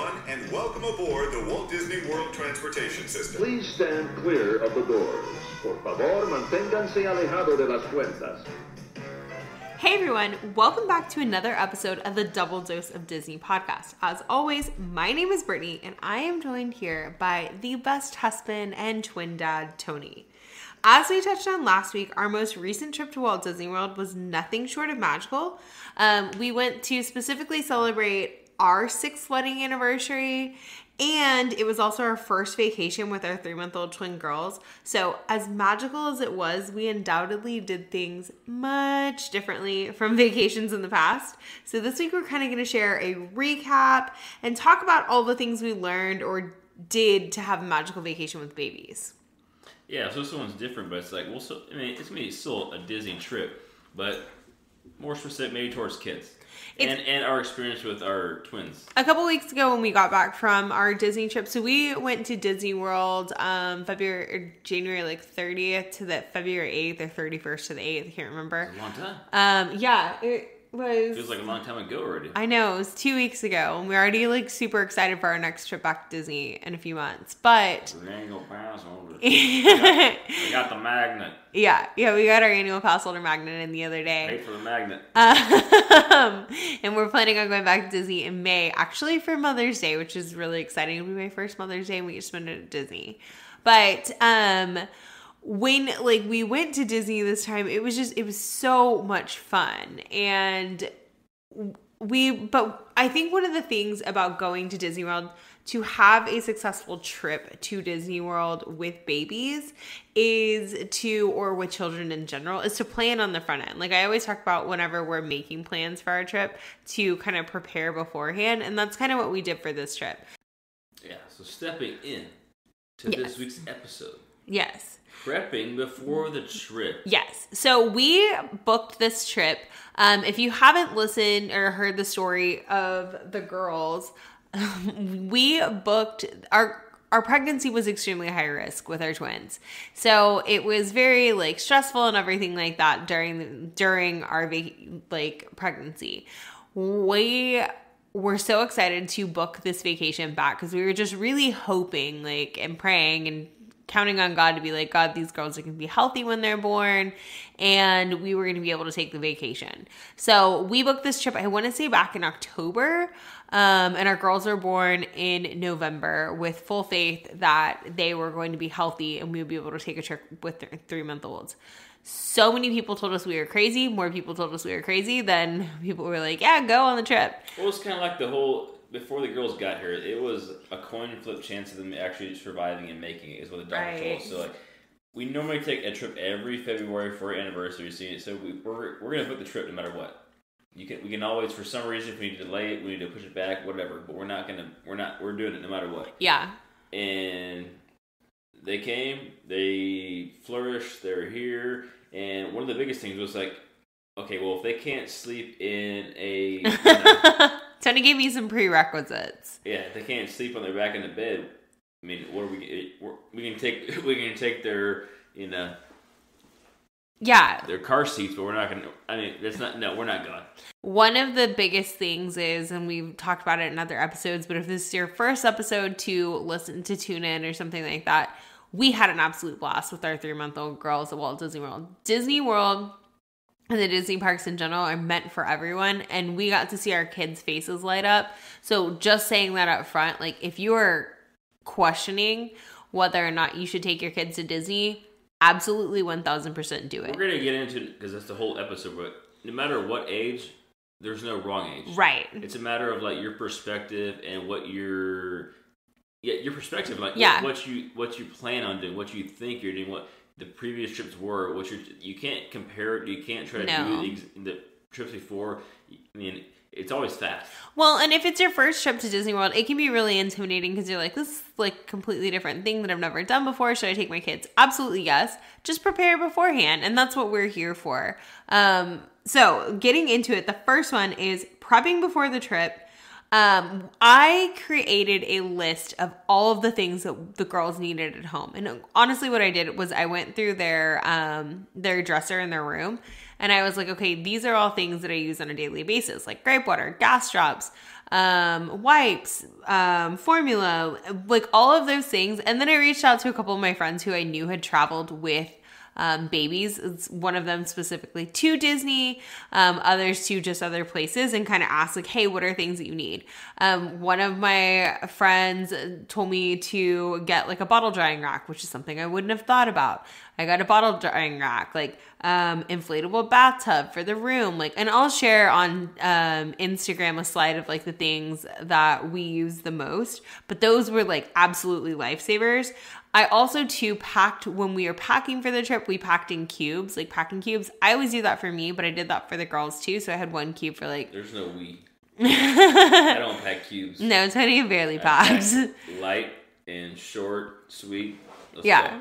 everyone, and welcome aboard the Walt Disney World Transportation System. Please stand clear of the doors. Por favor, manténganse alejado de las puertas. Hey everyone, welcome back to another episode of the Double Dose of Disney podcast. As always, my name is Brittany, and I am joined here by the best husband and twin dad, Tony. As we touched on last week, our most recent trip to Walt Disney World was nothing short of magical. We went to specifically celebrate our 6th wedding anniversary, and it was also our first vacation with our 3-month-old twin girls. So as magical as it was, we undoubtedly did things much differently from vacations in the past. So this week we're kind of going to share a recap and talk about all the things we learned or did to have a magical vacation with babies. Yeah, so this one's different, but it's like, well, so, I mean, it's going to be still a Disney trip, but more specific maybe towards kids. And our experience with our twins. A couple weeks ago when we got back from our Disney trip, so we went to Disney World January 30th to the February 8th or 31st to the 8th. I can't remember. It's a long time. Yeah, it was. Feels like a long time ago already. I know, it was 2 weeks ago, and we're already super excited for our next trip back to Disney in a few months. But we ain't gonna pass over. We got the magnet. Yeah, we got our annual pass holder magnet in the other day. Pay for the magnet. And we're planning on going back to Disney in May, actually for Mother's Day, which is really exciting. It'll be my first Mother's Day, and we get to spend it at Disney. But when we went to Disney this time, it was so much fun. And but I think one of the things about going to Disney World, to have a successful trip to Disney World with babies or with children in general, is to plan on the front end. Like I always talk about whenever we're making plans for our trip, to kind of prepare beforehand. And that's kind of what we did for this trip. Yeah, so stepping in to this week's episode. Yes. Prepping before the trip. Yes. So we booked this trip. If you haven't listened or heard the story of the girls, we booked our pregnancy was extremely high risk with our twins. So it was very stressful and everything like that during our pregnancy. We were so excited to book this vacation back because we were just really hoping and praying and counting on God to be like, God, these girls are going to be healthy when they're born, and we were going to be able to take the vacation. So we booked this trip, I want to say back in October, and our girls were born in November with full faith that they were going to be healthy and we would be able to take a trip with their 3-month-olds. So many people told us we were crazy. More people told us we were crazy than people were like, yeah, go on the trip. Well, it's kind of like the whole... Before the girls got here, it was a coin flip chance of them actually surviving and making it, is what the doctor told us. So, we normally take a trip every February for our anniversary, so we're going to book the trip no matter what. We can always, for some reason, if we need to delay it, we need to push it back, whatever. But we're doing it no matter what. Yeah. And they came, they flourished, they're here, and one of the biggest things was okay, well, if they can't sleep in a... Tony gave me some prerequisites. Yeah, if they can't sleep on their back in the bed, I mean, what are we can take their, their car seats, but we're not going to, we're not going. One of the biggest things is, and we've talked about it in other episodes, but if this is your first episode to listen to tune in or something like that, we had an absolute blast with our 3-month-old girls at Walt Disney World. Disney World and the Disney parks in general are meant for everyone, and we got to see our kids' faces light up. So just saying that up front, if you are questioning whether or not you should take your kids to Disney, absolutely 1000% do it. We're going to get into it because that's the whole episode, but no matter what age, there's no wrong age. Right. It's a matter of your perspective and what your perspective, what you plan on doing, what you think you're doing, what the previous trips were, you can't compare it, you can't try to do the trips before. I mean, it's always fast. Well, and if it's your first trip to Disney World, it can be really intimidating because you're like, this is completely different thing that I've never done before. Should I take my kids? Absolutely yes. Just prepare beforehand, and that's what we're here for. So getting into it, the first one is prepping before the trip. I created a list of all of the things that the girls needed at home. And honestly, what I did was I went through their dresser in their room, and I was like, okay, these are all things that I use on a daily basis, like gripe water, gas drops, wipes, formula, like all of those things. And then I reached out to a couple of my friends who I knew had traveled with babies. It's one of them specifically to Disney, others to just other places, and kind of asked like, hey, what are things that you need? One of my friends told me to get like a bottle drying rack, which is something I wouldn't have thought about. I got a bottle drying rack, like inflatable bathtub for the room, like, and I'll share on Instagram a slide of like the things that we use the most, but those were like absolutely lifesavers. I also too packed, when we were packing for the trip, we packed in cubes, like packing cubes. I always do that for me, but I did that for the girls too. So I had one cube for like. There's no we. I don't pack cubes. No, Tony barely packed. Light and short, sweet. Let's yeah.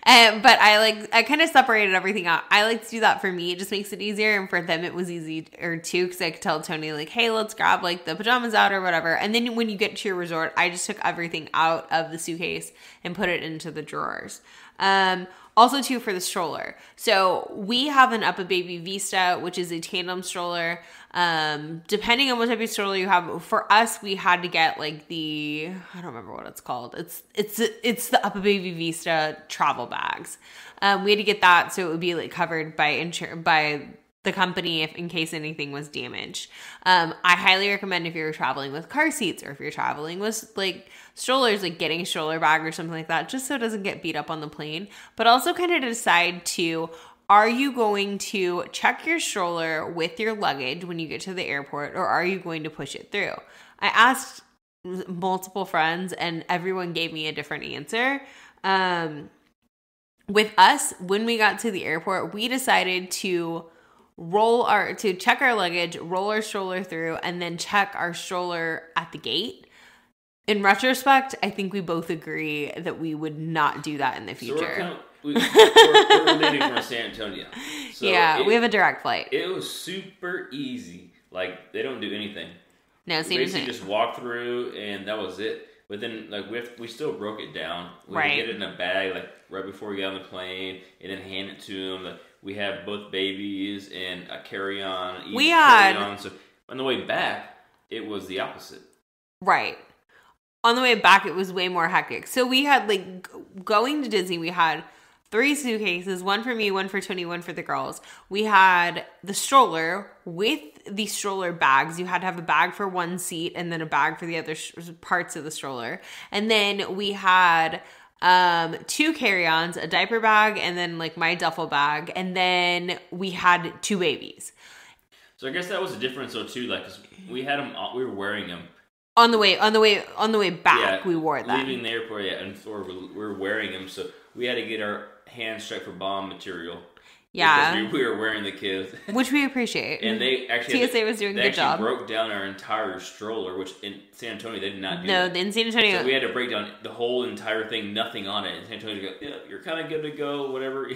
go. But I kind of separated everything out. I like to do that for me. It just makes it easier. And for them, it was easier too, because I could tell Tony like, hey, let's grab like the pajamas out or whatever. And then when you get to your resort, I just took everything out of the suitcase and put it into the drawers. Also too, for the stroller. So we have an UPPAbaby Vista, which is a tandem stroller. Depending on what type of stroller you have, for us, we had to get like I don't remember what it's called. It's the UPPAbaby Vista travel bags. We had to get that so it would be like covered by the company in case anything was damaged. I highly recommend if you're traveling with car seats, or if you're traveling with like strollers, like getting a stroller bag or something like that, just so it doesn't get beat up on the plane. But also kind of decide to, are you going to check your stroller with your luggage when you get to the airport, or are you going to push it through? I asked multiple friends and everyone gave me a different answer. With us, when we got to the airport, we decided to check our luggage, roll our stroller through, and then check our stroller at the gate. In retrospect, I think we both agree that we would not do that in the future. So we're leaving from San Antonio. So yeah, we have a direct flight. It was super easy. Like, they don't do anything. No, we basically just walked through, and that was it. But then, like, we still broke it down. We would get it in a bag, like, right before we got on the plane, and then hand it to them. Like, we have both babies and a carry-on. So on the way back, it was the opposite. Right. On the way back, it was way more hectic. So we had, like, going to Disney, we had 3 suitcases, one for me, one for Tony, one for the girls. We had the stroller with the stroller bags. You had to have a bag for one seat and then a bag for the other parts of the stroller. And then we had 2 carry-ons, a diaper bag, and then like my duffel bag. And then we had 2 babies. So I guess that was the difference though too. Like, 'cause we had them, we were wearing them. On the way back, we wore them. Leaving the airport, and we were wearing them, so we had to get our hands checked for bomb material. Yeah, because we were wearing the kids, which we appreciate. And they actually TSA was doing a good job. They broke down our entire stroller, which in San Antonio they did not do. No, that. In San Antonio, so we had to break down the whole entire thing, nothing on it. And San Antonio go, yeah, you're kind of good to go, whatever.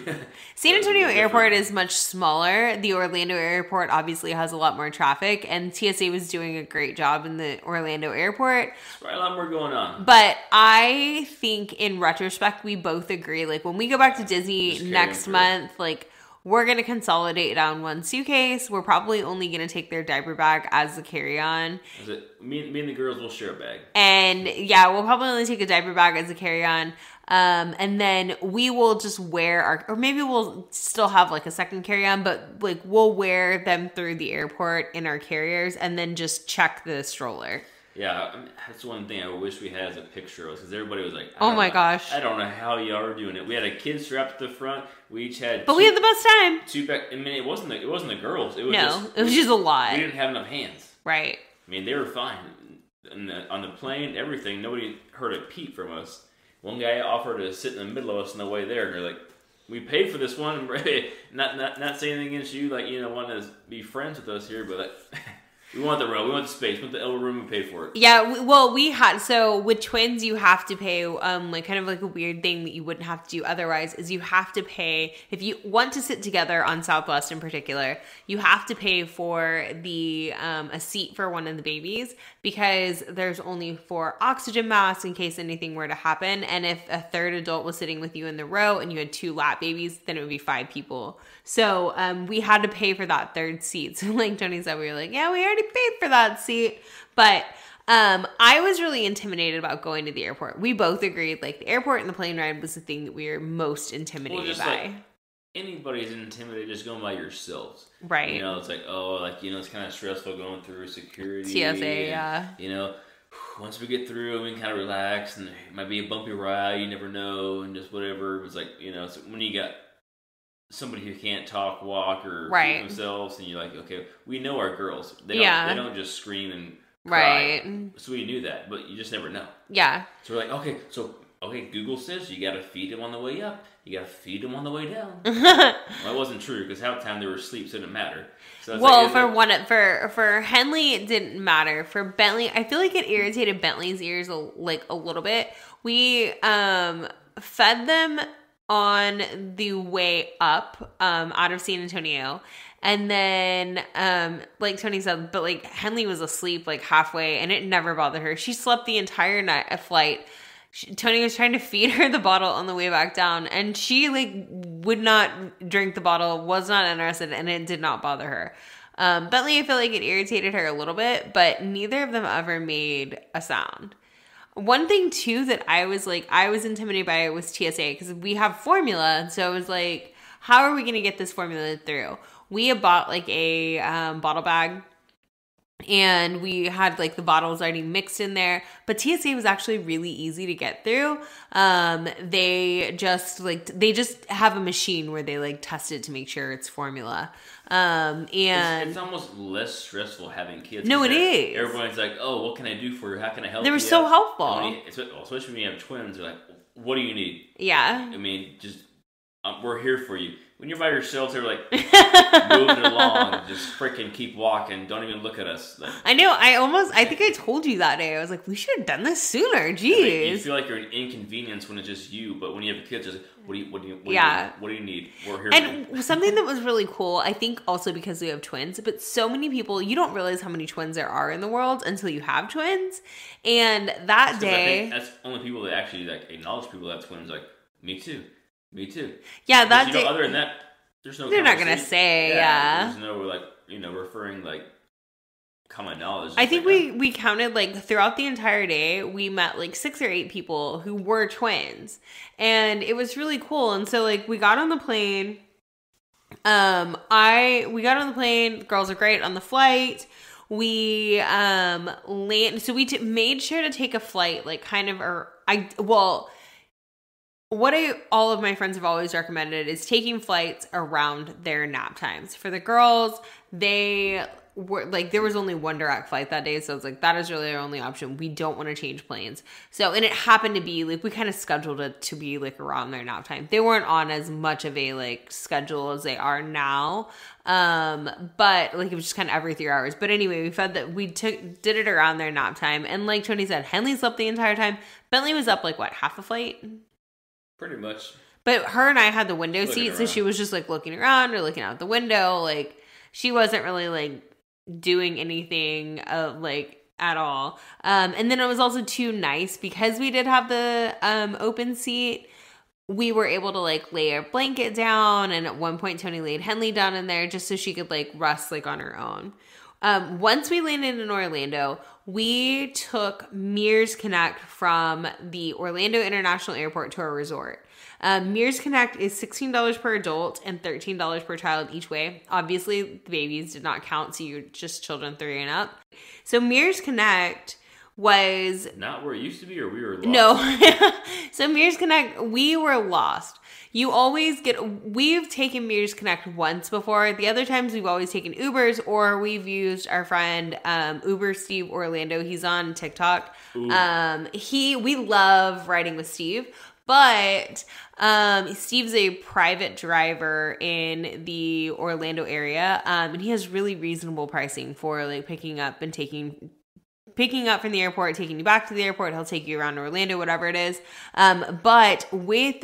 San Antonio Airport is much smaller. The Orlando Airport obviously has a lot more traffic, and TSA was doing a great job in the Orlando Airport. There's probably a lot more going on. But I think in retrospect, we both agree. Like when we go back to Disney next month, like, we're going to consolidate down one suitcase. We're probably only going to take their diaper bag as a carry-on. Me and the girls will share a bag. And yeah, we'll probably only take a diaper bag as a carry-on. And then we will just wear or maybe we'll still have like a second carry-on, but like we'll wear them through the airport in our carriers and then just check the stroller. Yeah, that's one thing I wish we had as a picture of, because everybody was like, "Oh my gosh, I don't know how y'all are doing it." We had a kid strapped to the front. We each had, we had the best time. 2 back. I mean, it wasn't the girls. It was it was just a lot. We didn't have enough hands. Right. I mean, they were fine on the plane. Everything. Nobody heard a peep from us. One guy offered to sit in the middle of us on the way there, and they're like, "We paid for this one." Not saying anything against you, like, you know, want to be friends with us here, but. Like, we want the room. We want the space. We want the elbow room. We paid for it. Yeah, well, we had, so with twins, you have to pay, like kind of like a weird thing that you wouldn't have to do otherwise is you have to pay, if you want to sit together on Southwest in particular, you have to pay for the, a seat for one of the babies because there's only 4 oxygen masks in case anything were to happen. And if a third adult was sitting with you in the row and you had 2 lap babies, then it would be 5 people. So, we had to pay for that third seat. So like Tony said, we were like, yeah, we already already paid for that seat. But I was really intimidated about going to the airport. We both agreed, like, the airport and the plane ride was the thing that we were most intimidated by. Like, anybody's intimidated just going by yourselves. Right. You know, it's like, oh, like, you know, it's kind of stressful going through security. TSA, yeah. You know, once we get through, we can kind of relax, and it might be a bumpy ride, you never know, and just whatever. It's like, you know, so when you got somebody who can't talk, walk, or feed themselves, and you're like, okay, we know our girls. They don't just scream and cry. Right. So we knew that, but you just never know. Yeah. So we're like, okay, Google says you gotta feed them on the way up. You gotta feed them on the way down. Well, that wasn't true, because half the time they were asleep, so it didn't matter. So for Henley, it didn't matter. For Bentley, I feel like it irritated Bentley's ears a little bit. We fed them on the way up out of San Antonio. And then, like Tony said, but like Henley was asleep like halfway, and it never bothered her. She slept the entire flight. Tony was trying to feed her the bottle on the way back down, and she like would not drink the bottle, was not interested, and it did not bother her. Bentley, I feel like it irritated her a little bit, but neither of them ever made a sound. One thing too that I was intimidated by was TSA, because we have formula, and so I was like, how are we going to get this formula through? We had bought like a bottle bag, and we had like the bottles already mixed in there, but TSA was actually really easy to get through. They just have a machine where they like test it to make sure it's formula. And it's almost less stressful having kids. No, it is. Everyone's like, oh, what can I do for you? How can I help you? They were so helpful. Especially when you have twins, they're like, what do you need? Yeah. I mean, just, we're here for you. When you're by yourself, they're like, moving along, just freaking keep walking, don't even look at us. Like, I know, I think I told you that day, I was like, we should have done this sooner, jeez. You feel like you're an inconvenience when it's just you, but when you have kids, it's like, what do you need? We're here for you. Something that was really cool, I think also because we have twins, but so many people, you don't realize how many twins there are in the world until you have twins, and that day... I think that's only people that actually like acknowledge people that have twins, like, me too. Me too. Yeah, that day. Other than that, there's no. They're not gonna say. Yeah. There's no like referring like common knowledge. I think we counted like throughout the entire day. We met like 6 or 8 people who were twins, and it was really cool. And so like we got on the plane. We got on the plane. Girls are great on the flight. We So we made sure to take a flight like kind of what all of my friends have always recommended is taking flights around their nap times. For the girls, they were like, there was only one direct flight that day, so it's like, that is really our only option. We don't want to change planes. So, and it happened to be like, we kind of scheduled it to be like around their nap time. They weren't on as much of a like schedule as they are now. But like, it was just kind of every 3 hours. But anyway, we found that we did it around their nap time. And like Tony said, Henley slept the entire time. Bentley was up like what, half the flight? Pretty much. But her and I had the window seat, so she was just like looking around or looking out the window. Like she wasn't really like doing anything like at all. And then it was also too nice because we did have the open seat. We were able to like lay a blanket down, and at one point Tony laid Henley down in there just so she could like rest like on her own. Once we landed in Orlando, we took Mears Connect from the Orlando International Airport to our resort. Mears Connect is $16 per adult and $13 per child each way. Obviously, the babies did not count, so you're just children 3 and up. So Mears Connect was... Not where it used to be, or we were lost? No. So Mears Connect, we were lost. You always we've taken Mears Connect once before. The other times we've always taken Ubers, or we've used our friend Uber Steve Orlando. He's on TikTok. We love riding with Steve, but Steve's a private driver in the Orlando area, and he has really reasonable pricing for like picking up from the airport, taking you back to the airport. He'll take you around Orlando, whatever it is. But with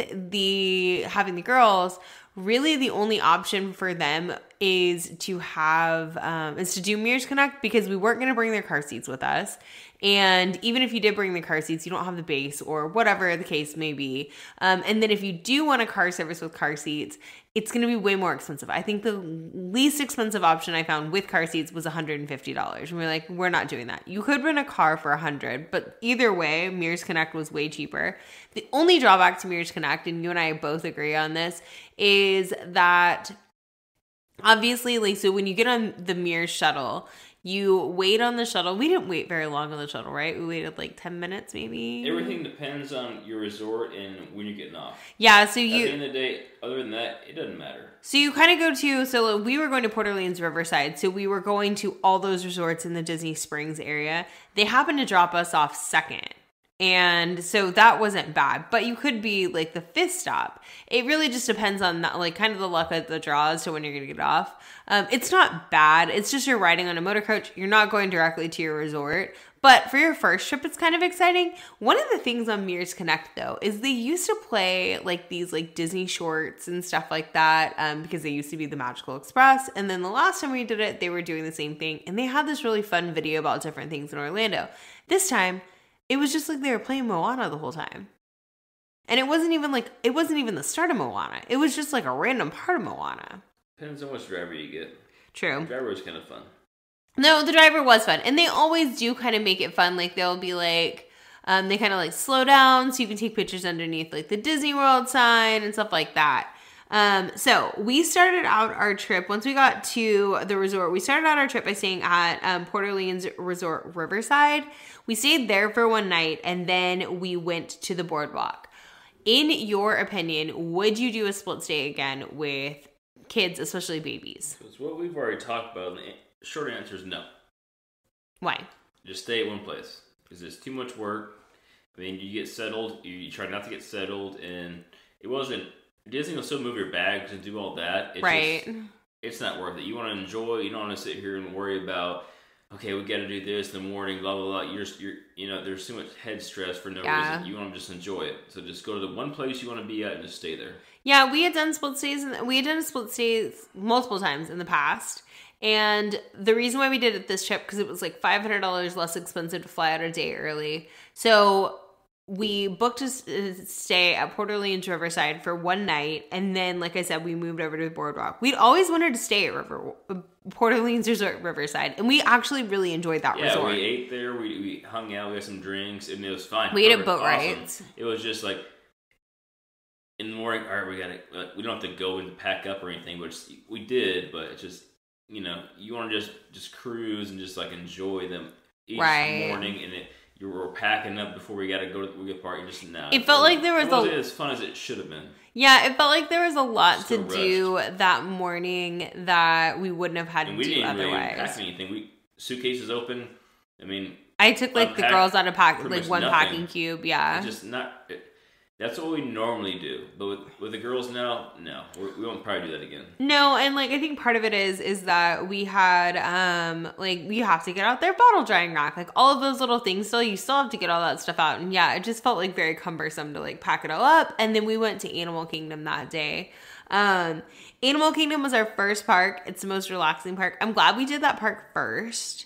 having the girls, really the only option for them is to do Mears Connect, because we weren't going to bring their car seats with us. And even if you did bring the car seats, you don't have the base or whatever the case may be. And then if you do want a car service with car seats, it's going to be way more expensive. I think the least expensive option I found with car seats was $150. And we're like, we're not doing that. You could rent a car for $100, but either way, Mears Connect was way cheaper. The only drawback to Mears Connect, and you and I both agree on this, is that obviously, like, so when you get on the Mears shuttle, you wait on the shuttle. We didn't wait very long on the shuttle, right? We waited like 10 minutes maybe. Everything depends on your resort and when you're getting off. Yeah, so At the end of the day, other than that, it doesn't matter. So you kind of go to, so we were going to Port Orleans Riverside, so we were going to all those resorts in the Disney Springs area. They happened to drop us off second. And so that wasn't bad, but you could be like the fifth stop. It really just depends on that, like kind of the luck of the draw as to when you're going to get off. It's not bad. It's just you're riding on a motor coach. You're not going directly to your resort. But for your first trip, it's kind of exciting. One of the things on Mears Connect, though, is they used to play like these like Disney shorts and stuff like that because they used to be the Magical Express. And then the last time we did it, they were doing the same thing. And they had this really fun video about different things in Orlando. This time, it was just like they were playing Moana the whole time. And it wasn't even the start of Moana. It was just like a random part of Moana. Depends on which driver you get. True. The driver was kind of fun. No, the driver was fun. And they always do kind of make it fun. Like they'll be like, they kind of like slow down so you can take pictures underneath like the Disney World sign and stuff like that. So we started out our trip, once we got to the resort, we started out our trip by staying at Port Orleans Resort Riverside. We stayed there for one night and then we went to the boardwalk. In your opinion, would you do a split stay again with kids, especially babies? It's what we've already talked about. The short answer is no. Why? Just stay at one place because it's too much work. I mean, you get settled, you try not to get settled, and it wasn't. Disney will still move your bags and do all that. It's right. Just, it's not worth it. You want to enjoy. You don't want to sit here and worry about, okay, we got to do this in the morning, blah, blah, blah. You're, there's too much head stress for no reason. You want to just enjoy it. So just go to the one place you want to be at and just stay there. Yeah, we had done split stays. We had done split stays multiple times in the past. And the reason why we did it this trip, because it was like $500 less expensive to fly out a day early. So we booked a stay at Port Orleans Riverside for one night. And then, like I said, we moved over to the boardwalk. We'd always wanted to stay at Port Orleans Resort Riverside. And we actually really enjoyed that resort. Yeah, we ate there. We hung out. We had some drinks. And it was fine. We ate at boat rides. It was just like, in the morning, all right, we don't have to go and pack up or anything. Which we did, but it's just, you want to just cruise and just like enjoy them each morning. And you were packing up before we got to go to the park. You just it felt like there was wasn't as fun as it should have been. Yeah, it felt like there was a lot to do that morning that we wouldn't have had to do otherwise. We didn't really pack anything. Suitcases open. I mean, I took like the girls out of one packing cube. Yeah, it's just not. That's what we normally do, but with the girls now, no, we won't probably do that again. No, and like I think part of it is that we had you have to get out their bottle drying rack, like all of those little things. So you still have to get all that stuff out, and yeah, it just felt like very cumbersome to like pack it all up. And then we went to Animal Kingdom that day. Animal Kingdom was our first park. It's the most relaxing park. I'm glad we did that park first.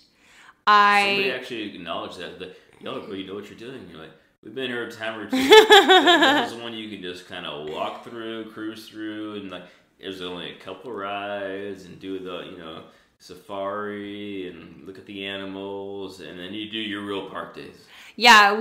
Somebody actually acknowledged that y'all really know what you're doing. You're like, we've been here a time or two. This is one you can just kind of walk through, cruise through, and like there's only a couple rides and do the safari and look at the animals, and then you do your real park days. Yeah,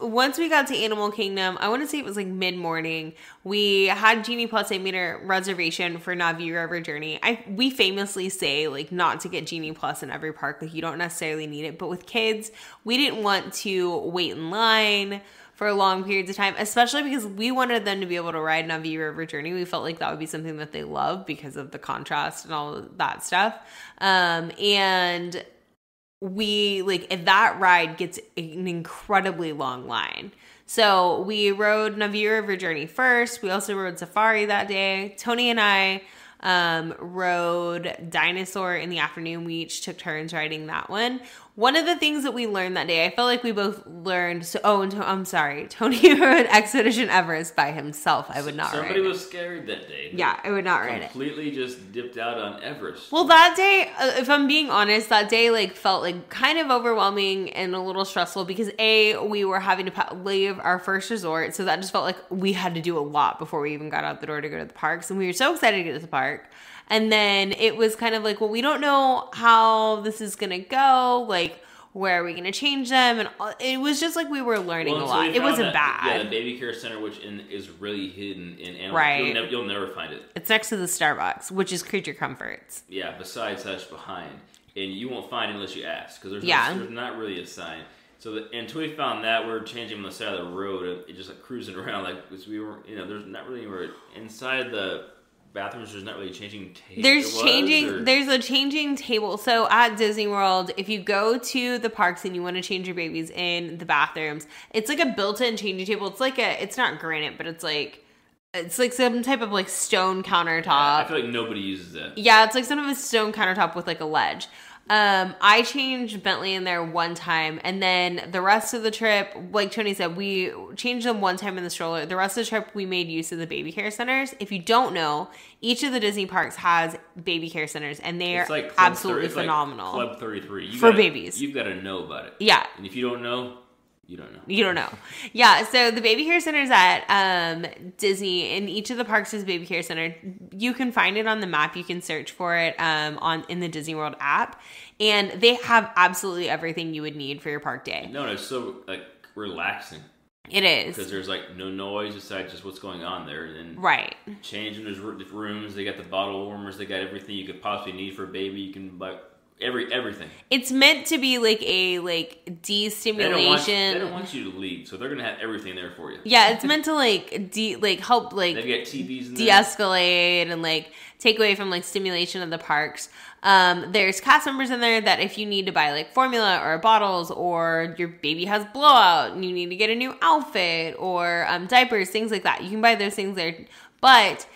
once we got to Animal Kingdom, I want to say it was like mid-morning, we had Genie Plus. I made a reservation for Na'vi River Journey. We famously say like not to get Genie Plus in every park. Like you don't necessarily need it. But with kids, we didn't want to wait in line for long periods of time, especially because we wanted them to be able to ride Na'vi River Journey. We felt like that would be something that they love because of the contrast and all of that stuff. And we if that ride gets an incredibly long line. So we rode Na'vi River Journey first. We also rode Safari that day. Tony and I rode Dinosaur in the afternoon. We each took turns riding that one. one of the things that we learned that day, I felt like we both learned. I'm sorry. Tony rode Expedition Everest by himself. I would not ride it. Somebody was scared that day. Yeah, I would not ride it. Completely just dipped out on Everest. Well, that day, if I'm being honest, that day like felt like kind of overwhelming and a little stressful because we were having to leave our first resort, so that just felt like we had to do a lot before we even got out the door to go to the parks, and we were so excited to get to the park. And then it was kind of like, well, we don't know how this is going to go. Like, where are we going to change them? And it was just like we were learning a lot. It wasn't bad. Yeah, the baby care center, which is really hidden in animals. Right. You'll never find it. It's next to the Starbucks, which is Creature Comforts. Yeah, besides that's behind. And you won't find it unless you ask, because there's not really a sign. So until we found that, we were changing on the side of the road, and just like cruising around, like, because we were, there's not really anywhere inside the bathrooms. There's not really changing table. There's a changing table. So at Disney World, if you go to the parks and you want to change your babies in the bathrooms, it's like a built-in changing table. It's not granite, but it's like some type of like stone countertop. Yeah, I feel like nobody uses that. Yeah, it's like some of a stone countertop with like a ledge. I changed Bentley in there one time, and then the rest of the trip, like Tony said, we changed them one time in the stroller. The rest of the trip, we made use of the baby care centers. If you don't know, each of the Disney parks has baby care centers, and they are like absolutely phenomenal. Like Club 33 for babies. You've got to know about it. Yeah, and if you don't know, you don't know. You don't know. Yeah, so the baby care centers at Disney, in each of the parks is baby care center. You can find it on the map. You can search for it in the Disney World app. And they have absolutely everything you would need for your park day. No, it's so like relaxing. It is. Because there's like no noise besides just what's going on there. And right. Changing those rooms. They got the bottle warmers. They got everything you could possibly need for a baby. You can buy everything. It's meant to be like a de-stimulation. They don't want you to leave, so they're gonna have everything there for you. Yeah, it's meant to help they've got TVs in de-escalate and like take away from like stimulation of the parks. There's cast members in there that if you need to buy like formula or bottles, or your baby has blowout and you need to get a new outfit or diapers, things like that, you can buy those things there. But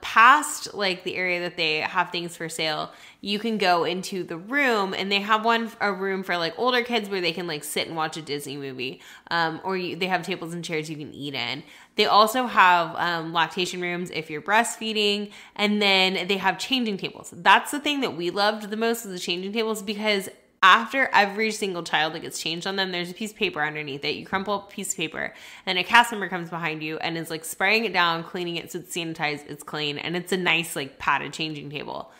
past like the area that they have things for sale, you can go into the room, and they have a room for like older kids where they can like sit and watch a Disney movie, or they have tables and chairs you can eat in. They also have lactation rooms if you're breastfeeding, and then they have changing tables. That's the thing that we loved the most, is the changing tables, because after every single child that gets changed on them, there's a piece of paper underneath it. You crumple up a piece of paper, and a cast member comes behind you and is like spraying it down, cleaning it so it's sanitized, it's clean, and it's a nice like padded changing table.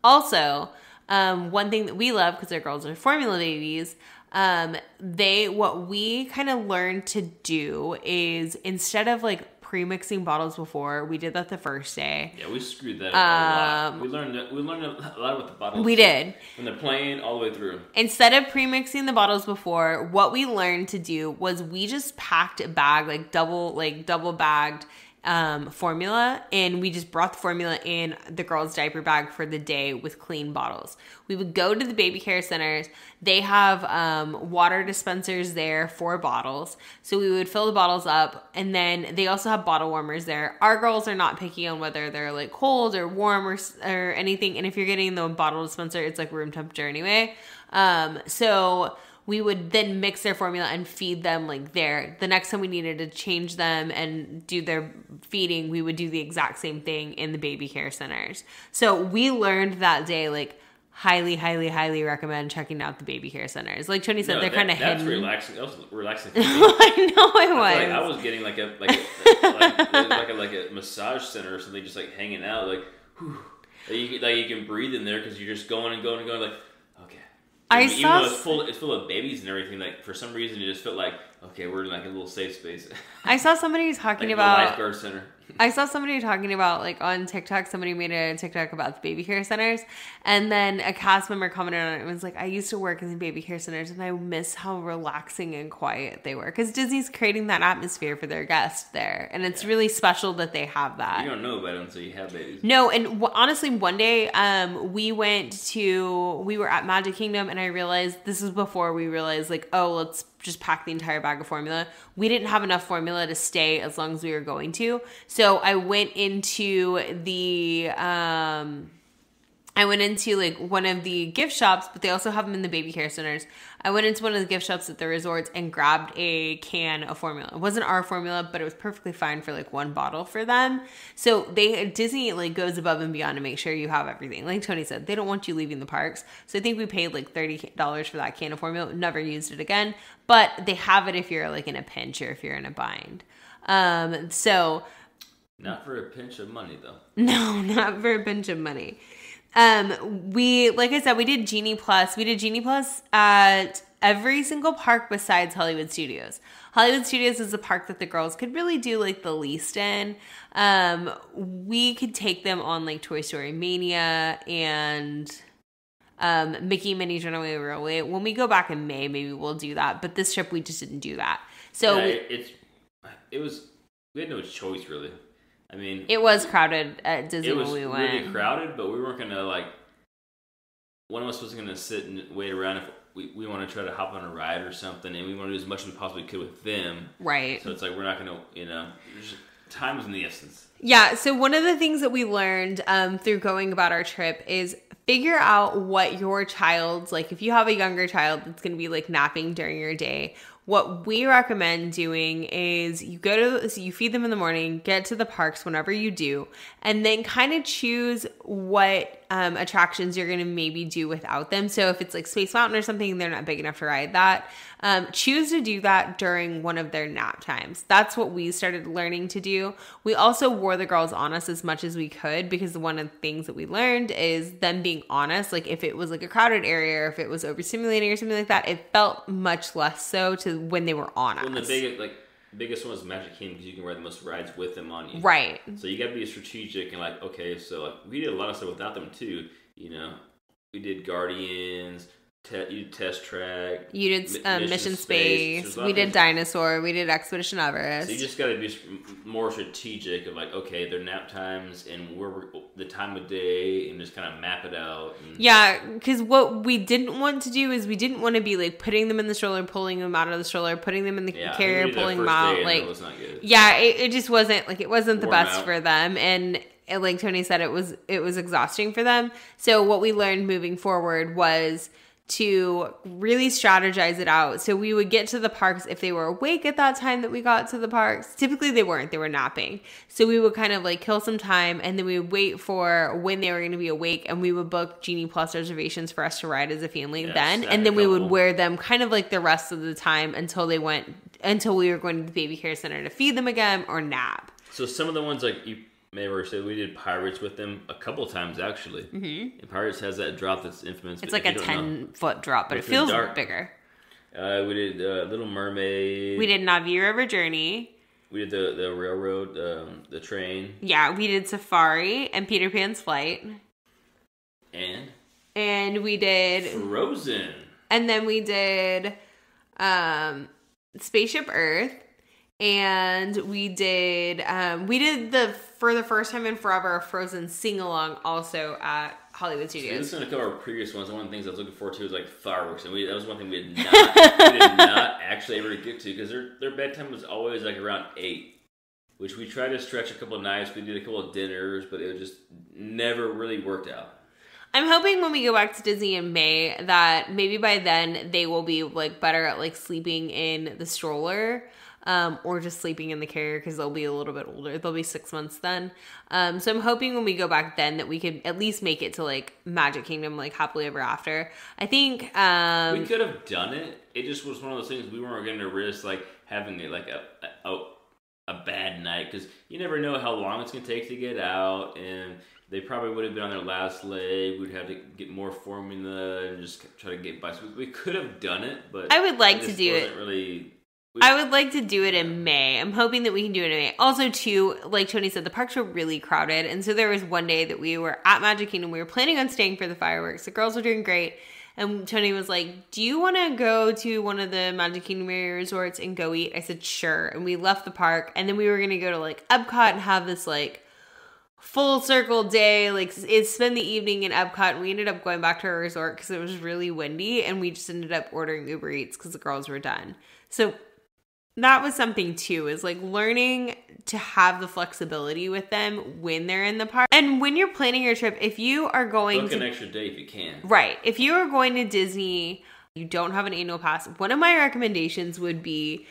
Also, one thing that we love, because our girls are formula babies, what we kind of learned to do is, instead of like pre-mixing bottles before, we did that the first day. Yeah, we screwed that up a lot. We learned a lot with the bottles. We did. When they're playing all the way through. Instead of pre-mixing the bottles before, what we learned to do was we just packed a bag, like double bagged formula, and we just brought the formula in the girls' diaper bag for the day with clean bottles. We would go to the baby care centers. They have water dispensers there for bottles, so we would fill the bottles up, and then they also have bottle warmers there. Our girls are not picky on whether they're like cold or warm or anything, and if you're getting the bottle dispenser, it's like room temperature anyway. So we would then mix their formula and feed them like there. The next time we needed to change them and do their feeding, we would do the exact same thing in the baby care centers. So we learned that day, like, highly, highly, highly recommend checking out the baby care centers. Like Tony said, they're kind of hidden. That's relaxing. That was relaxing. I know it was. I was getting like a massage center or something, just like hanging out, like, whew. You can breathe in there because you're just going and going and going, like, okay. Even though it's full of babies and everything, like, for some reason, you just felt like, okay, we're in like a little safe space. I saw somebody talking like about the lifeguard center. I saw somebody talking about, like, on TikTok, somebody made a TikTok about the baby care centers, and then a cast member commented on it and was like, I used to work in the baby care centers, and I miss how relaxing and quiet they were, because Disney's creating that atmosphere for their guests there, and it's really special that they have that. You don't know about it until you have babies. No, and honestly, one day, we were at Magic Kingdom, and I realized, this was before we realized, like, oh, let's just pack the entire bag of formula. We didn't have enough formula to stay as long as we were going to. So I went into the I went into like one of the gift shops, but they also have them in the baby care centers. I went into one of the gift shops at the resorts and grabbed a can of formula. It wasn't our formula, but it was perfectly fine for like one bottle for them. So Disney like goes above and beyond to make sure you have everything. Like Tony said, they don't want you leaving the parks. So I think we paid like $30 for that can of formula. Never used it again, but they have it if you're like in a pinch or if you're in a bind. So not for a pinch of money though. No, not for a pinch of money. Like I said, we did Genie Plus. We did Genie Plus at every single park besides Hollywood Studios. Hollywood Studios is a park that the girls could really do like the least in. We could take them on like Toy Story Mania and Mickey Minnie's Runaway Railway. When we go back in May, maybe we'll do that. But this trip, we just didn't do that. So we had no choice really. I mean, it was crowded at Disney when we went. It was really crowded, but we weren't going to, like, one of us wasn't going to sit and wait around if we want to try to hop on a ride or something, and we want to do as much as we possibly could with them. Right. So it's like, we're not going to, time is in the essence. Yeah, so one of the things that we learned through going about our trip is figure out what your child's, like, if you have a younger child that's going to be, like, napping during your day, what we recommend doing is you feed them in the morning, get to the parks whenever you do, and then kind of choose what attractions you're going to maybe do without them. So if it's like Space Mountain or something, they're not big enough to ride that. Choose to do that during one of their nap times. That's what we started learning to do. We also wore the girls on us as much as we could because one of the things that we learned is them being honest. Like if it was like a crowded area or if it was overstimulating or something like that, it felt much less so to when they were on us. When the biggest one was Magic Kingdom because you can ride the most rides with them on you. Right. So you got to be strategic and like, okay, so like, we did a lot of stuff without them too. We did Guardians. You did Test Track. You did Mission Space. We did Dinosaur. We did Expedition Everest. So you just got to be more strategic of like, okay, their nap times and the time of day and just kind of map it out. Yeah, because what we didn't want to do is we didn't want to be like putting them in the stroller, pulling them out of the stroller, putting them in the carrier, pulling them out. Like, was not good. Yeah, it just wasn't like it wasn't the best for them. And like Tony said, it was exhausting for them. So what we learned moving forward was to really strategize it out. So we would get to the parks if they were awake at that time that we got to the parks. Typically they weren't, they were napping. So we would kind of like kill some time and then we would wait for when they were going to be awake and we would book Genie Plus reservations for us to ride as a family then. And then we would wear them kind of like the rest of the time until we were going to the baby care center to feed them again or nap. So some of the ones like you may have said we did Pirates with them a couple times actually. Mm-hmm. And Pirates has that drop that's infamous. It's like a 10-foot drop, but it feels bigger. We did Little Mermaid. We did Na'vi River Journey. We did the railroad, the train. Yeah, we did Safari and Peter Pan's Flight. And we did Frozen. And then we did Spaceship Earth. And we did for the first time in forever, a Frozen sing-along also at Hollywood Studios. Listening to a couple of our previous ones, one of the things I was looking forward to was like fireworks, and that was one thing we did not actually ever get to because their bedtime was always like around 8, which we tried to stretch a couple of nights. We did a couple of dinners, but it just never really worked out. I'm hoping when we go back to Disney in May that maybe by then they will be like better at like sleeping in the stroller. Or just sleeping in the carrier because they'll be a little bit older. They'll be 6 months then. So I'm hoping when we go back then that we could at least make it to like Magic Kingdom, like happily ever after. I think we could have done it. It just was one of those things we weren't going to risk like having it like a bad night because you never know how long it's going to take to get out, and they probably would have been on their last leg. We'd have to get more formula and just try to get by. So we could have done it, but I would like to do it. I would like to do it in May. I'm hoping that we can do it in May. Also, too, like Tony said, the parks were really crowded. And so there was one day that we were at Magic Kingdom. We were planning on staying for the fireworks. The girls were doing great. And Tony was like, do you want to go to one of the Magic Kingdom area resorts and go eat? I said, sure. And we left the park. And then we were going to go to like Epcot and have this like full circle day, like spend the evening in Epcot. And we ended up going back to our resort because it was really windy. And we just ended up ordering Uber Eats because the girls were done. So that was something too, is like learning to have the flexibility with them when they're in the park. And when you're planning your trip, if you are going book an extra day if you can. Right. If you are going to Disney, you don't have an annual pass, one of my recommendations would be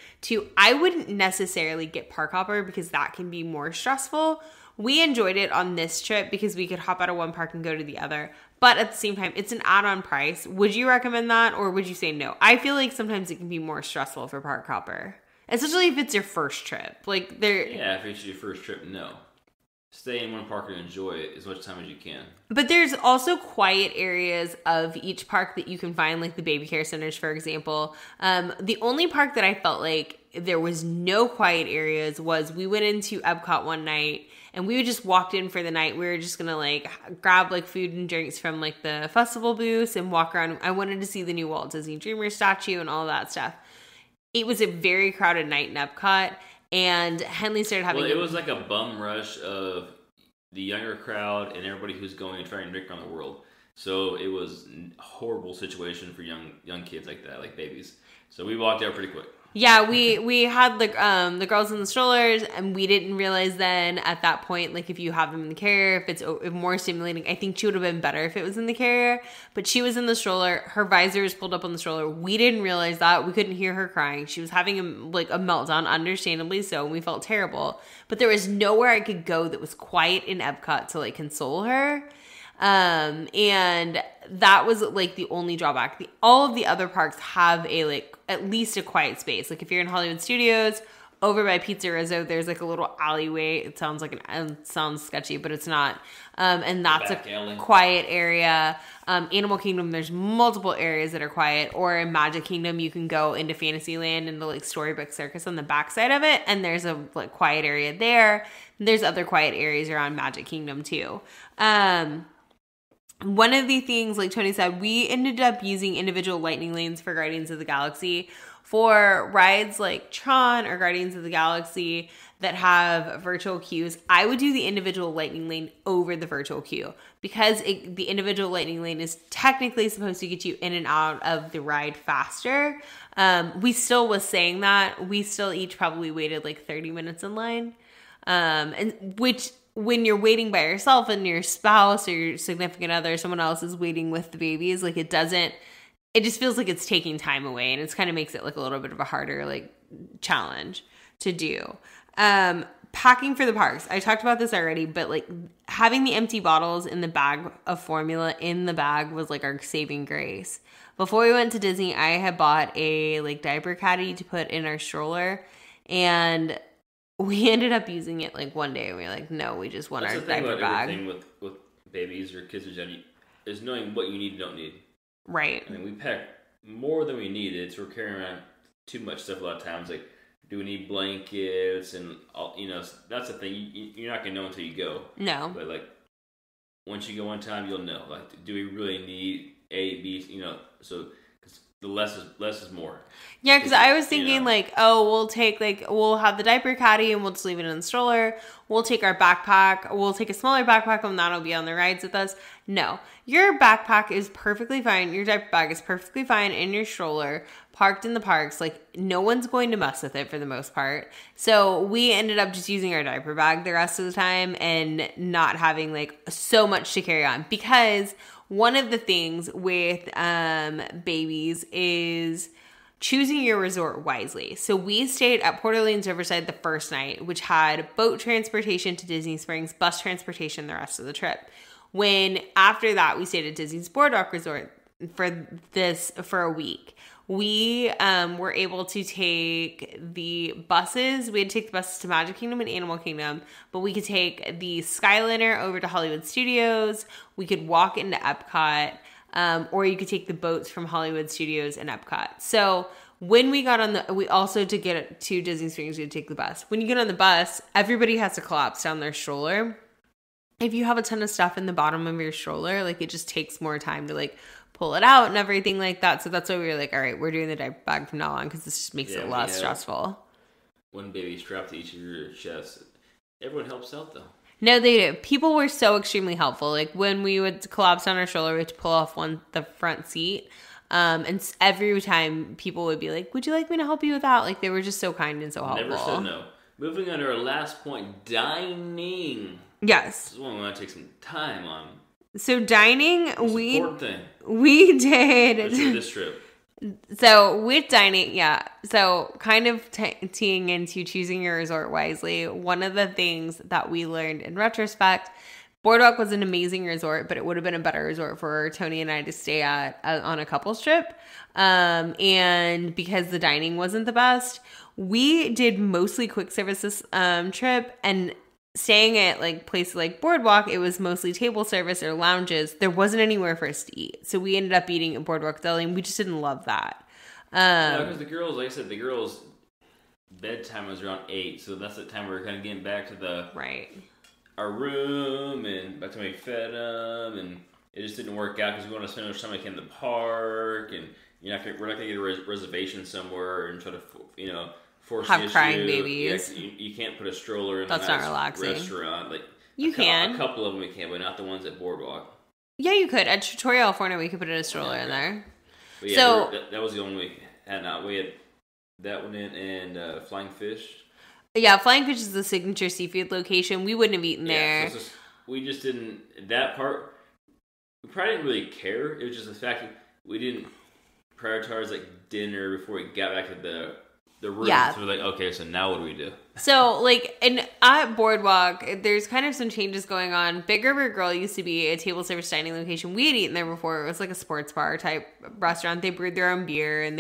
I wouldn't necessarily get Park Hopper because that can be more stressful. We enjoyed it on this trip because we could hop out of one park and go to the other. But at the same time, it's an add-on price. Would you recommend that, or would you say no? I feel like sometimes it can be more stressful for Park Hopper, especially if it's your first trip. Yeah, if it's your first trip, no. Stay in one park and enjoy it as much time as you can. But there's also quiet areas of each park that you can find, like the baby care centers, for example. The only park that I felt like there was no quiet areas was we went into Epcot one night and we just walked in for the night. We were just going to like grab like food and drinks from like the festival booths and walk around. I wanted to see the new Walt Disney Dreamer statue and all that stuff. It was a very crowded night in Epcot. And Henley started having... Well, it was like a bum rush of the younger crowd and everybody who's going and trying to make around the world. So it was a horrible situation for young kids like that, like babies. So we walked out pretty quick. Yeah, we had the girls in the strollers, and we didn't realize then at that point, like if you have them in the carrier, if it's more stimulating, I think she would have been better if it was in the carrier. But she was in the stroller. Her visor is pulled up on the stroller. We didn't realize that. We couldn't hear her crying. She was having a meltdown, understandably so, and we felt terrible. But there was nowhere I could go that was quiet in Epcot to like console her. And that was like the only drawback. All of the other parks have at least a quiet space. Like if you're in Hollywood Studios, over by Pizza Rizzo, there's like a little alleyway. It sounds sounds sketchy, but it's not. And that's a quiet area. Animal Kingdom, there's multiple areas that are quiet. Or in Magic Kingdom, you can go into Fantasyland and the like Storybook Circus on the backside of it, and there's a like quiet area there. There's other quiet areas around Magic Kingdom too. One of the things, like Tony said, we ended up using individual lightning lanes for Guardians of the Galaxy. For rides like Tron or Guardians of the Galaxy that have virtual queues, I would do the individual lightning lane over the virtual queue because the individual lightning lane is technically supposed to get you in and out of the ride faster. We still was saying that. We still each probably waited like 30 minutes in line, and which... when you're waiting by yourself and your spouse or your significant other, someone else is waiting with the babies, like it just feels like it's taking time away, and it kind of makes it like a little bit of a harder like challenge to do. Packing for the parks. I talked about this already, but like having the empty bottles in the bag of formula in the bag was like our saving grace. Before we went to Disney, I had bought a like diaper caddy to put in our stroller, and we ended up using it like one day, and we were like, no, we just want our diaper bag. Everything with babies or kids is knowing what you need and don't need. Right. I mean, we pack more than we needed, so we're carrying around too much stuff a lot of times. Like, do we need blankets and all? That's the thing. You're not gonna know until you go. No. But like, once you go one time, you'll know. Like, do we really need A, B? So. The less is more. Yeah, because I was thinking we'll have the diaper caddy and we'll just leave it in the stroller. We'll take our backpack. We'll take a smaller backpack and that'll be on the rides with us. No, your backpack is perfectly fine. Your diaper bag is perfectly fine in your stroller, parked in the parks. Like no one's going to mess with it for the most part. So we ended up just using our diaper bag the rest of the time and not having like so much to carry on, because one of the things with babies is choosing your resort wisely. So we stayed at Port Orleans Riverside the first night, which had boat transportation to Disney Springs, bus transportation the rest of the trip. When after that, we stayed at Disney's Boardwalk Resort for a week. We were able to take the buses. We had to take the buses to Magic Kingdom and Animal Kingdom, but we could take the Skyliner over to Hollywood Studios. We could walk into Epcot, or you could take the boats from Hollywood Studios and Epcot. So when we got we also, to get to Disney Springs, we would take the bus. When you get on the bus, everybody has to collapse down their stroller. If you have a ton of stuff in the bottom of your stroller, like it just takes more time to like pull it out and everything like that. So that's why we were like, all right, we're doing the diaper bag from now on, because this just makes it less stressful. One baby strapped to each of your chests. Everyone helps out though. No, they do. People were so extremely helpful. Like when we would collapse on our stroller, we had to pull off the front seat. Every time people would be like, would you like me to help you with that? Like, they were just so kind and so helpful. Never said no. Moving on to our last point, dining. Yes. This is one we want to take some time on. So dining, Important thing. we did. Especially this trip. So with dining, yeah. So kind of teeing into choosing your resort wisely. One of the things that we learned in retrospect, Boardwalk was an amazing resort, but it would have been a better resort for Tony and I to stay at on a couples trip. And because the dining wasn't the best, we did mostly quick service this trip, and staying at like places like Boardwalk, it was mostly table service or lounges. There wasn't anywhere for us to eat. So we ended up eating at Boardwalk Deli, and we just didn't love that. Because the girls, like I said, the girls' bedtime was around 8, so that's the time we were kind of getting back to our room and by the time we fed them, and it just didn't work out because we want to spend as much time like in the park, and we're not gonna get a reservation somewhere and try to force have the crying issue. babies. Yeah, you can't put a stroller in That's a not nice relaxing. restaurant. Like You can. A couple of them we can, but not the ones at Boardwalk. Yeah, you could. At Trattoria California, we could put a stroller in there. But yeah, So that was the only we had. Not we had that one in and Flying Fish. Yeah, Flying Fish is the signature seafood location. We wouldn't have eaten there. So we just didn't, that part, we probably didn't really care. It was just the fact that we didn't prioritize like dinner before we got back to the room. Yeah. So we're like, okay, so now what do we do? So, like, and at Boardwalk, there's kind of some changes going on. Big River Grill used to be a table service dining location. We had eaten there before. It was like a sports bar type restaurant. They brewed their own beer,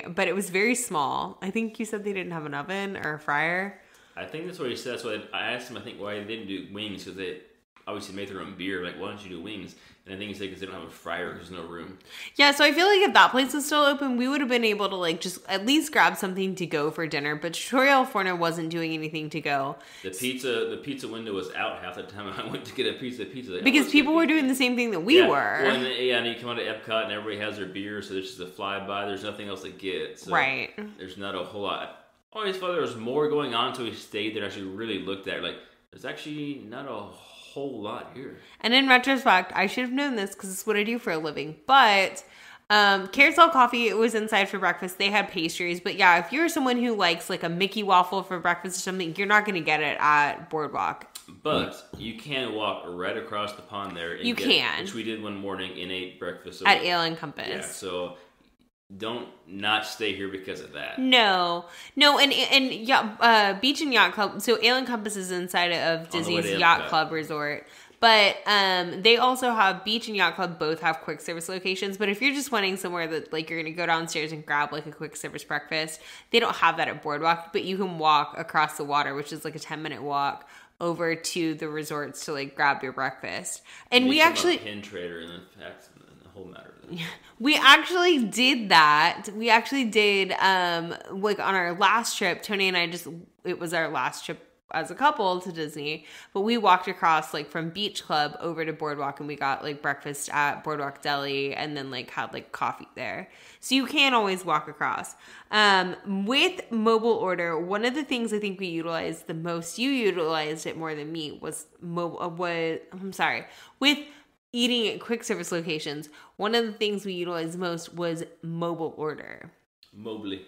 but it was very small. I think you said they didn't have an oven or a fryer. I think that's what he said. That's why I asked him, I think, why they didn't do wings, because they obviously made their own beer. Like, why don't you do wings? And I think he said because they don't have a fryer, there's no room. Yeah, so I feel like if that place was still open, we would have been able to, like, just at least grab something to go for dinner. But Trattoria California wasn't doing anything to go. The pizza window was out half the time I went to get a pizza. Like, because people were doing the same thing that we were. Well, and you come out to Epcot and everybody has their beer, so there's just a flyby. There's nothing else to get. So right. There's not a whole lot. I always thought there was more going on, so we stayed there and actually really looked at it. Like, there's actually not a whole lot here. And in retrospect, I should have known this because it's what I do for a living. But Carousel Coffee, it was inside for breakfast. They had pastries. But yeah, if you're someone who likes like a Mickey waffle for breakfast or something, you're not going to get it at Boardwalk. But you can walk right across the pond there. And which we did one morning and ate breakfast. So at Ale and Compass. Yeah, so don't not stay here because of that. No, and Beach and Yacht Club. So Ale and Compass is inside of Disney's Yacht Club Resort, but they also have Beach and Yacht Club. Both have quick service locations. But if you're just wanting somewhere that like you're going to go downstairs and grab like a quick service breakfast, they don't have that at Boardwalk. But you can walk across the water, which is like a 10-minute walk over to the resorts to like grab your breakfast. And we actually pin trader and the whole matter. We actually did that. We actually did, like on our last trip, Tony and I it was our last trip as a couple to Disney, but we walked across like from Beach Club over to Boardwalk and we got like breakfast at Boardwalk Deli and then like had like coffee there. So you can always walk across. With mobile order, one of the things I think we utilized the most, you utilized it more than me, with eating at quick service locations, one of the things we utilized most was mobile order. Mobily.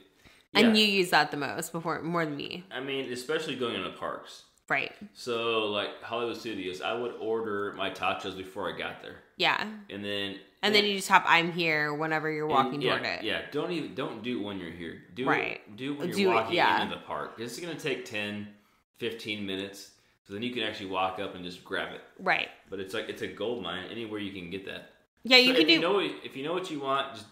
Yeah. And you use that the most more than me. I mean, especially going into parks. Right. So, like Hollywood Studios, I would order my tachos before I got there. Yeah. And then you just have I'm here whenever you're walking toward it. Yeah. Don't do it when you're here. Do it when you're walking into the park. It's going to take 10, 15 minutes. So then you can actually walk up and just grab it. Right. But it's a gold mine. Anywhere you can get that. Yeah, if you know what you want, just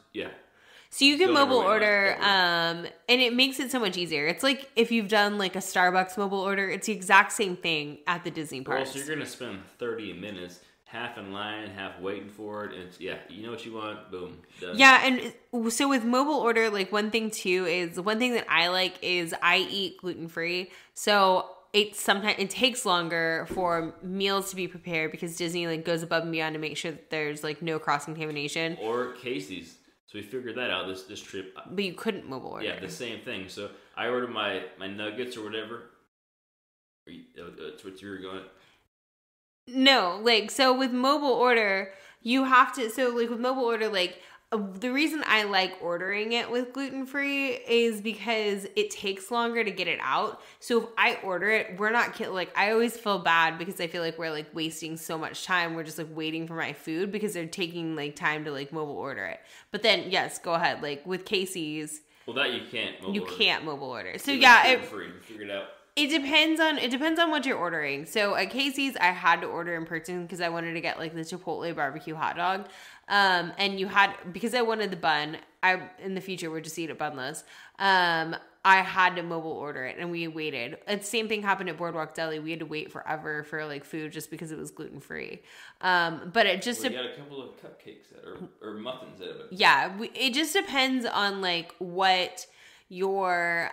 So you can mobile order, and it makes it so much easier. It's like if you've done like a Starbucks mobile order, it's the exact same thing at the Disney parks. Well, so you're gonna spend 30 minutes, half in line, half waiting for it, and you know what you want, boom, done. Yeah, and so with mobile order, like one thing that I like is I eat gluten-free, so it takes longer for meals to be prepared because Disney like goes above and beyond to make sure that there's like no cross-contamination. Or Casey's. So we figured that out this trip. But you couldn't mobile order. Yeah, the same thing. So I ordered my nuggets or whatever. That's what you were going. No, like so with mobile order, you have to. So like with mobile order, like the reason I like ordering it with gluten-free is because it takes longer to get it out. So if I order it, we're not like, I always feel bad because I feel like we're like wasting so much time. We're just like waiting for my food because they're taking like time to like mobile order it. But then yes, go ahead. Like with Casey's, well, that you can't mobile order. So it's yeah, free. Figure it out. It depends on what you're ordering. So at Casey's, I had to order in person because I wanted to get like the Chipotle barbecue hot dog. And because I wanted the bun, in the future would just eat it bunless. I had to mobile order it and we waited. The same thing happened at Boardwalk Deli. We had to wait forever for like food just because it was gluten free. But it just, you got a couple of cupcakes or muffins out of it. Yeah. It just depends on like what your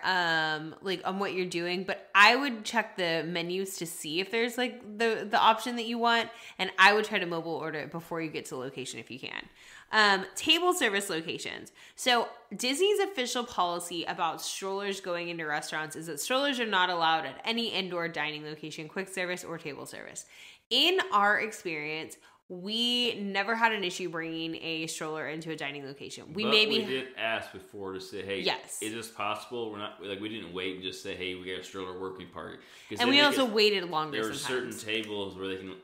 like on what you're doing, but I would check the menus to see if there's like the option that you want, and I would try to mobile order it before you get to the location if you can. Table service locations. So Disney's official policy about strollers going into restaurants is that strollers are not allowed at any indoor dining location, quick service or table service. In our experience, we never had an issue bringing a stroller into a dining location. We did ask before to say, "Hey, yes, is this possible?" We're not like we didn't wait and just say, "Hey, we got a stroller working party." And we also waited longer. There were sometimes. certain tables where they can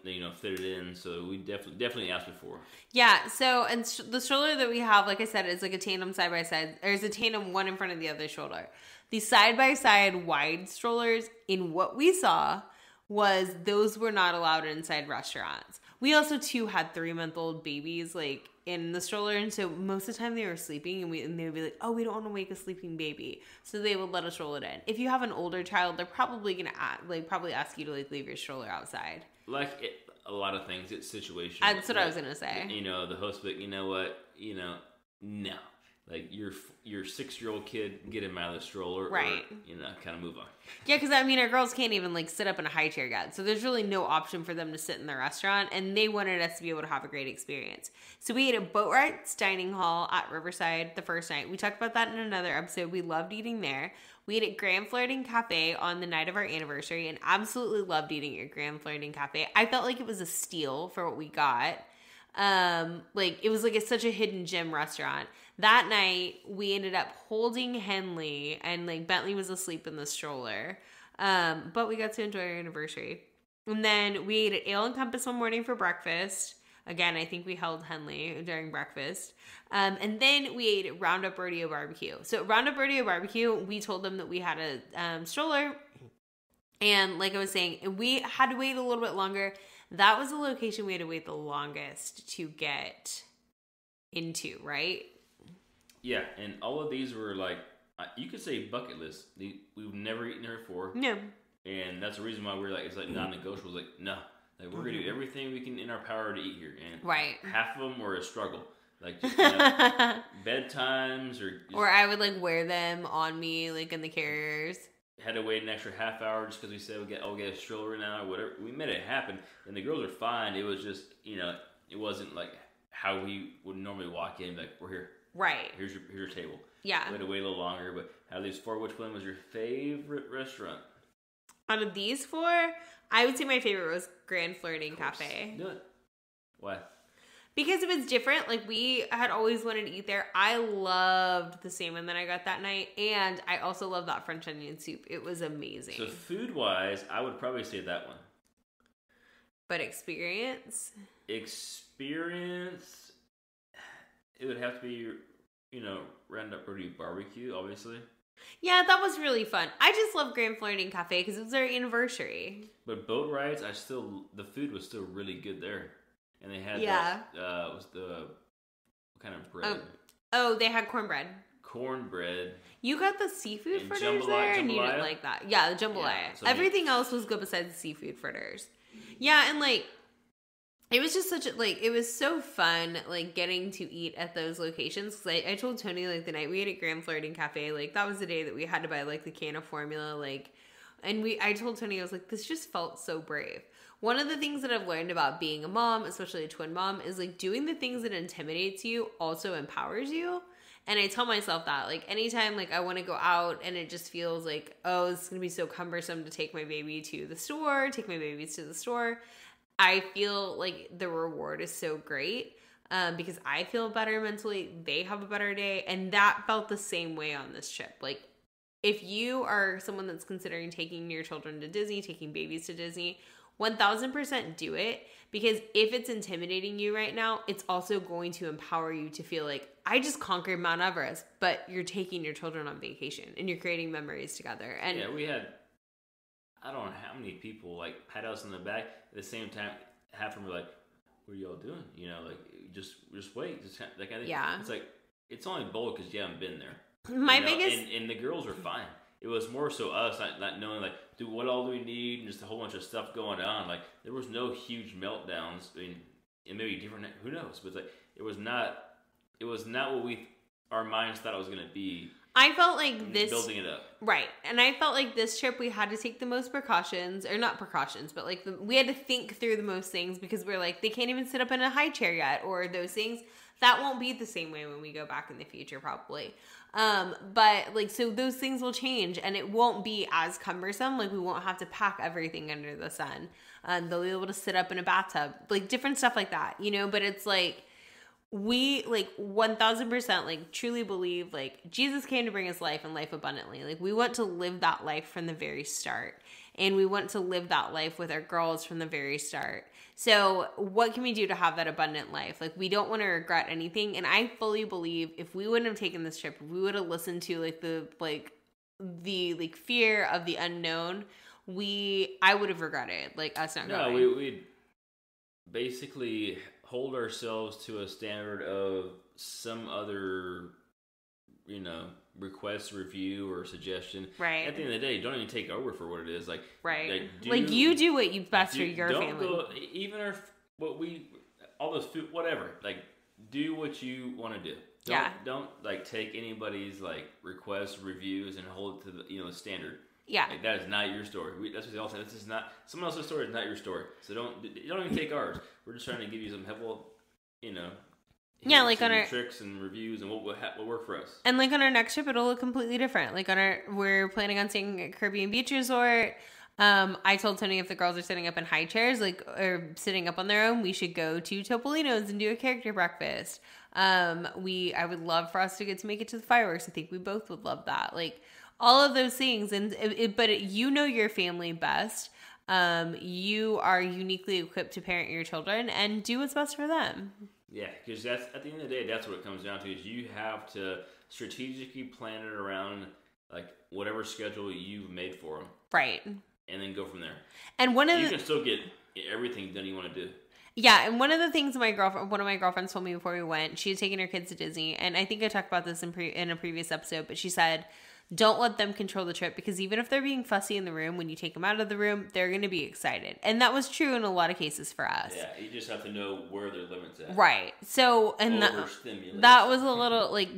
fit it in, so we definitely asked before. Yeah. So and the stroller that we have, like I said, is like a tandem side by side. There's a tandem one in front of the other stroller. The side by side wide strollers, in what we saw, was those were not allowed inside restaurants. We also too had 3-month-old babies like in the stroller, and so most of the time they were sleeping, and they would be like, "Oh, we don't want to wake a sleeping baby," so they would let us roll it in. If you have an older child, they're probably gonna ask you to like leave your stroller outside. A lot of things, it's situational. That's what I was gonna say. The host would be like, you know what, no. Like your 6-year-old kid, get him out of the stroller, right? Or, kind of move on. Yeah, because our girls can't even like sit up in a high chair yet, so there's really no option for them to sit in the restaurant, and they wanted us to be able to have a great experience. So we ate at Boatwright's Dining Hall at Riverside the first night. We talked about that in another episode. We loved eating there. We ate at Grand Flirting Cafe on the night of our anniversary, and absolutely loved eating at Grand Flirting Cafe. I felt like it was a steal for what we got. It was like such a hidden gem restaurant. That night we ended up holding Henley, and like Bentley was asleep in the stroller. But we got to enjoy our anniversary. And then we ate at Ale and Compass one morning for breakfast. Again, I think we held Henley during breakfast. And then we ate at Roundup Rodeo Barbecue. So at Roundup Rodeo Barbecue, we told them that we had a stroller. And like I was saying, we had to wait a little bit longer. That was the location we had to wait the longest to get into, right? Yeah, and all of these were like, you could say bucket list. We've never eaten there before. No. And that's the reason why we're like, it's like non-negotiable. It's like, no. Like, we're going to do everything we can in our power to eat here. And right. Half of them were a struggle. Like, just, bedtimes or I would like wear them on me, like in the carriers. Had to wait an extra half hour just because we said we'll get a stroller now or whatever. We made it happen, and the girls are fine. It was just, it wasn't like how we would normally walk in, like, we're here. Right. Here's your table. Yeah. We had to wait a little longer, but out of these 4, which one was your favorite restaurant? Out of these 4, I would say my favorite was Grand Flirting Cafe. Do it. Why? Because it was different. Like, we had always wanted to eat there. I loved the salmon that I got that night, and I also loved that French onion soup. It was amazing. So food-wise, I would probably say that one. But experience? Experience, it would have to be, Roundup Rodeo Barbecue, obviously. Yeah, that was really fun. I just love Grand Flirting Cafe because it was our anniversary. But boat rides, the food was still really good there. And they had what kind of bread? They had cornbread. Cornbread. You got the seafood fritters there, and you didn't like that. Yeah, the jambalaya. Yeah, so everything else was good besides the seafood fritters. Yeah, and like, it was just it was so fun, like, getting to eat at those locations. Because I told Tony, like, the night we ate at Grand Flirting Cafe, like, that was the day that we had to buy, like, the can of formula, like, and I told Tony, I was like, this just felt so brave. One of the things that I've learned about being a mom, especially a twin mom, is like doing the things that intimidates you also empowers you. And I tell myself that, like, anytime like I want to go out and it just feels like, oh, it's going to be so cumbersome to take my baby to the store, take my babies to the store, I feel like the reward is so great. because I feel better mentally. They have a better day. And that felt the same way on this trip. Like, if you are someone that's considering taking your children to Disney, taking babies to Disney, 1000% do it, because if it's intimidating you right now, it's also going to empower you to feel like, I just conquered Mount Everest, but you're taking your children on vacation and you're creating memories together. And yeah, we had, I don't know how many people like pat us in the back at the same time. Half of them were like, "What are y'all doing?" You know, like just wait, just like I think it's like it's only bold because you haven't been there. My biggest and the girls were fine. It was more so us not knowing like, dude, what all do we need, and just a whole bunch of stuff going on. Like there was no huge meltdowns. I mean, it may be different. Who knows? But like it was not what our minds thought it was going to be. I felt like this building it up, right, and I felt like this trip we had to take the most precautions, or not precautions, but like we had to think through the most things, because we're like, they can't even sit up in a high chair yet, or those things. That won't be the same way when we go back in the future, probably. But like, so those things will change, and it won't be as cumbersome. Like we won't have to pack everything under the sun. They'll be able to sit up in a bathtub, like different stuff like that, you know. But it's like, we like 1000% like truly believe like Jesus came to bring us life and life abundantly. Like we want to live that life from the very start, and we want to live that life with our girls from the very start. So what can we do to have that abundant life? Like we don't want to regret anything. And I fully believe if we wouldn't have taken this trip, we would have listened to the fear of the unknown. I would have regretted like us not going. No, we'd basically hold ourselves to a standard of some other, you know, request, review, or suggestion. Right. At the end of the day, don't even take our word for what it is. Like, right. Like you do what you best for your family. Go, even all this food, whatever. Like, do what you want to do. Don't like take anybody's like requests, reviews, and hold it to the standard. Yeah. Like, that is not your story. That's what they all say. This is not someone else's story. Is not your story. So don't even take ours. We're just trying to give you some helpful, like on our tricks and reviews and what work for us. And like on our next trip, it'll look completely different. Like we're planning on staying at Caribbean Beach Resort. I told Tony if the girls are sitting up in high chairs, or sitting up on their own, we should go to Topolino's and do a character breakfast. I would love for us to get to make it to the fireworks. I think we both would love that. Like all of those things. But you know your family best. You are uniquely equipped to parent your children and do what's best for them. Yeah, because that's at the end of the day, that's what it comes down to. Is you have to strategically plan it around like whatever schedule you've made for them, right? And then go from there. And you can still get everything done you want to do. Yeah, and one of the things one of my girlfriends told me before we went, she had taken her kids to Disney, and I think I talked about this in a previous episode, but she said, don't let them control the trip, because even if they're being fussy in the room, when you take them out of the room, they're going to be excited. And that was true in a lot of cases for us. Yeah, you just have to know where their limits at. Right. So, and that was a little, like...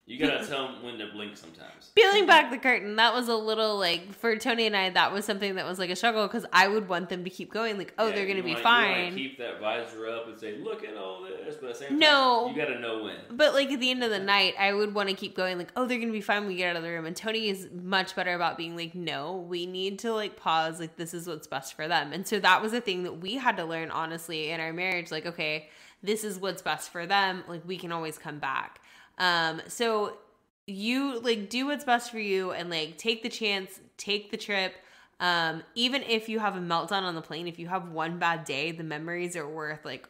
You gotta tell them when to blink sometimes. Peeling back the curtain, that was a little, like, for Tony and I, that was something that was, like, a struggle, because I would want them to keep going, like, they're going to be fine. You want to keep that visor up and say, look at all this, but at the same time, you gotta know when. But, like, at the end of the night, I would want to keep going, like, they're going to be fine when we get out of the room, and Tony is much better about being like, no, we need to, like, pause, like, this is what's best for them. And so that was a thing that we had to learn, honestly, in our marriage, like, okay, this is what's best for them, like, we can always come back. So... you like do what's best for you, and like take the chance, take the trip. Even if you have a meltdown on the plane, if you have one bad day, the memories are worth like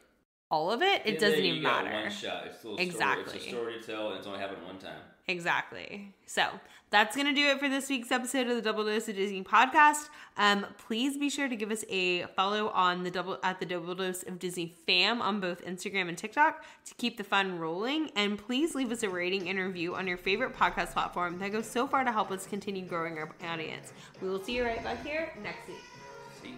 all of it. It doesn't even matter. One shot. It's still exactly. It's a story to tell, and it's only happened one time. Exactly. So that's going to do it for this week's episode of the Double Dose of Disney podcast. Please be sure to give us a follow on the Double Dose of Disney fam on both Instagram and TikTok to keep the fun rolling. And please leave us a rating and review on your favorite podcast platform. That goes so far to help us continue growing our audience. We will see you right back here next week. See you.